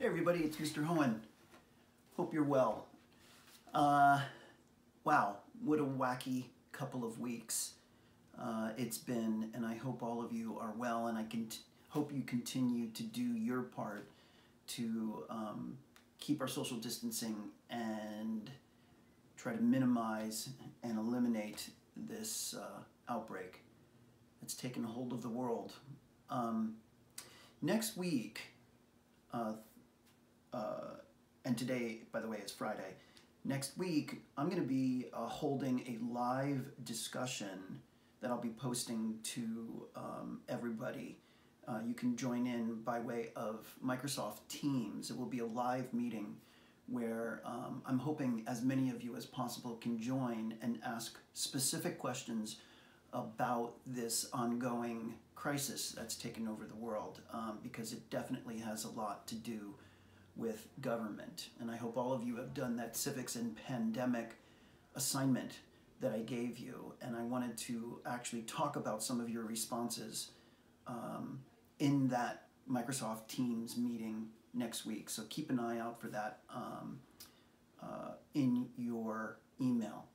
Hey everybody, it's Mr. Hoin. Hope you're well. Wow, what a wacky couple of weeks it's been, and I hope all of you are well, and I hope you continue to do your part to keep our social distancing and try to minimize and eliminate this outbreak that's taken hold of the world. Next week, and today, by the way, is Friday. Next week, I'm going to be holding a live discussion that I'll be posting to everybody. You can join in by way of Microsoft Teams. It will be a live meeting where I'm hoping as many of you as possible can join and ask specific questions about this ongoing crisis that's taken over the world, because it definitely has a lot to do with government. And I hope all of you have done that civics and pandemic assignment that I gave you, and I wanted to actually talk about some of your responses in that Microsoft Teams meeting next week. So keep an eye out for that in your email.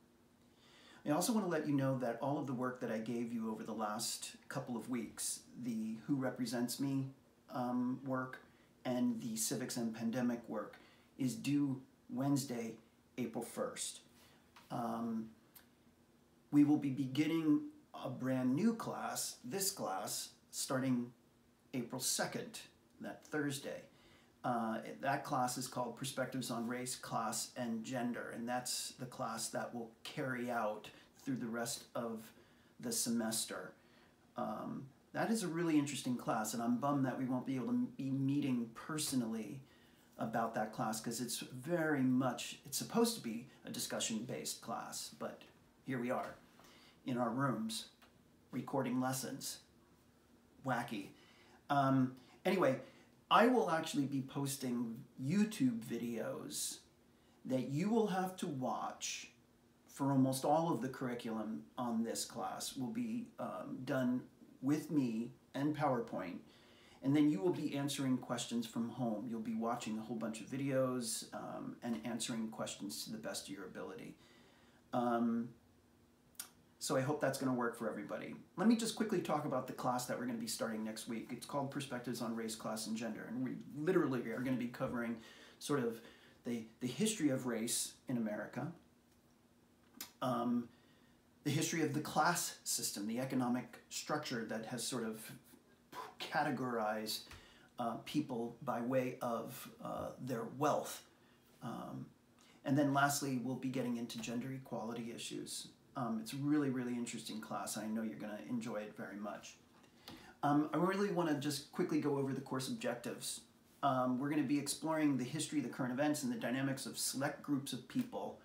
I also want to let you know that all of the work that I gave you over the last couple of weeks, the Who Represents Me work and the Civics and Pandemic work, is due Wednesday, April 1st. We will be beginning a brand new class, this class, starting April 2nd, that Thursday. That class is called Perspectives on Race, Class, and Gender, and that's the class that will carry out through the rest of the semester. That is a really interesting class, and I'm bummed that we won't be able to be meeting personally about that class, because it's very much, it's supposed to be a discussion-based class, but here we are in our rooms recording lessons. Wacky. Anyway, I will actually be posting YouTube videos that you will have to watch for almost all of the curriculum on this class. Will be done with me and PowerPoint, and then you will be answering questions from home. You'll be watching a whole bunch of videos and answering questions to the best of your ability. So I hope that's going to work for everybody. Let me just quickly talk about the class that we're going to be starting next week. It's called Perspectives on Race, Class, and Gender, and we literally are going to be covering sort of the history of race in America, the history of the class system, the economic structure that has sort of categorized people by way of their wealth. And then lastly, we'll be getting into gender equality issues. It's a really, really interesting class. I know you're going to enjoy it very much. I really want to just quickly go over the course objectives. We're going to be exploring the history, the current events, and the dynamics of select groups of people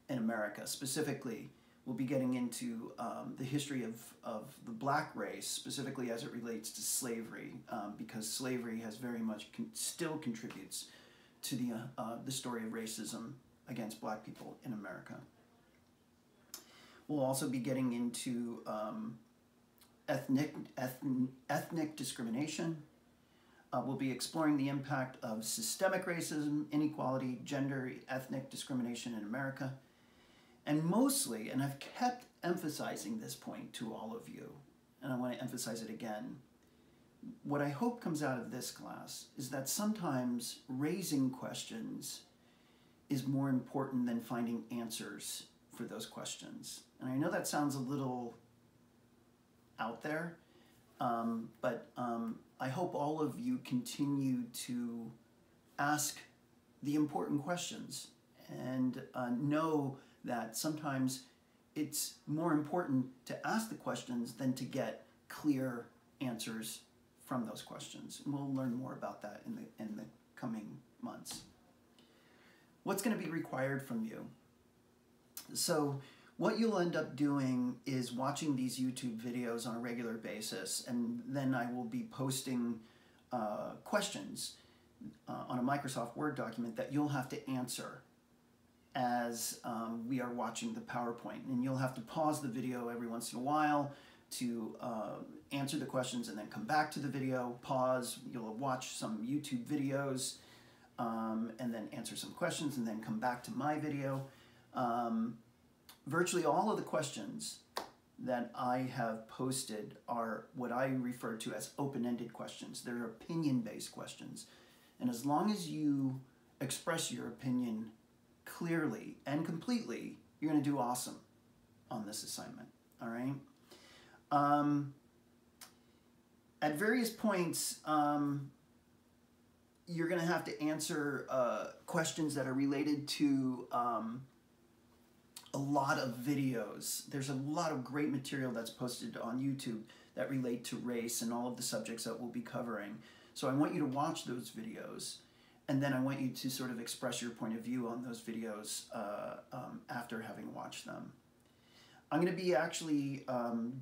in America. Specifically, we'll be getting into the history of the black race, specifically as it relates to slavery, because slavery has very much still contributes to the story of racism against black people in America. We'll also be getting into ethnic discrimination. We'll be exploring the impact of systemic racism, inequality, gender, ethnic discrimination in America. And mostly, and I've kept emphasizing this point to all of you, and I want to emphasize it again, what I hope comes out of this class is that sometimes raising questions is more important than finding answers for those questions. And I know that sounds a little out there, but I hope all of you continue to ask the important questions and know that sometimes it's more important to ask the questions than to get clear answers from those questions. And we'll learn more about that in the coming months. What's going to be required from you? So what you'll end up doing is watching these YouTube videos on a regular basis, and then I will be posting questions on a Microsoft Word document that you'll have to answer as we are watching the PowerPoint. And you'll have to pause the video every once in a while to answer the questions and then come back to the video, pause, you'll watch some YouTube videos, and then answer some questions and then come back to my video. Virtually all of the questions that I have posted are what I refer to as open-ended questions. They're opinion-based questions. And as long as you express your opinion clearly and completely, you're going to do awesome on this assignment. All right? At various points, you're going to have to answer questions that are related to a lot of videos. There's a lot of great material that's posted on YouTube that relate to race and all of the subjects that we'll be covering. So I want you to watch those videos, and then I want you to sort of express your point of view on those videos after having watched them. I'm going to be actually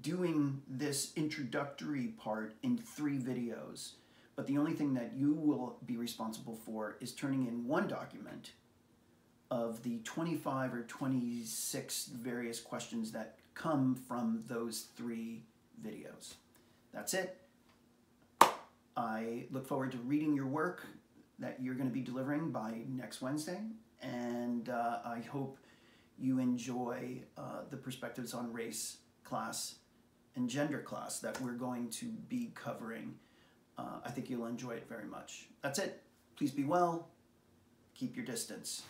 doing this introductory part in 3 videos, but the only thing that you will be responsible for is turning in 1 document of the 25 or 26 various questions that come from those 3 videos. That's it. I look forward to reading your work that you're going to be delivering by next Wednesday, and I hope you enjoy the perspectives on race, class, and gender class that we're going to be covering. I think you'll enjoy it very much. That's it. Please be well. Keep your distance.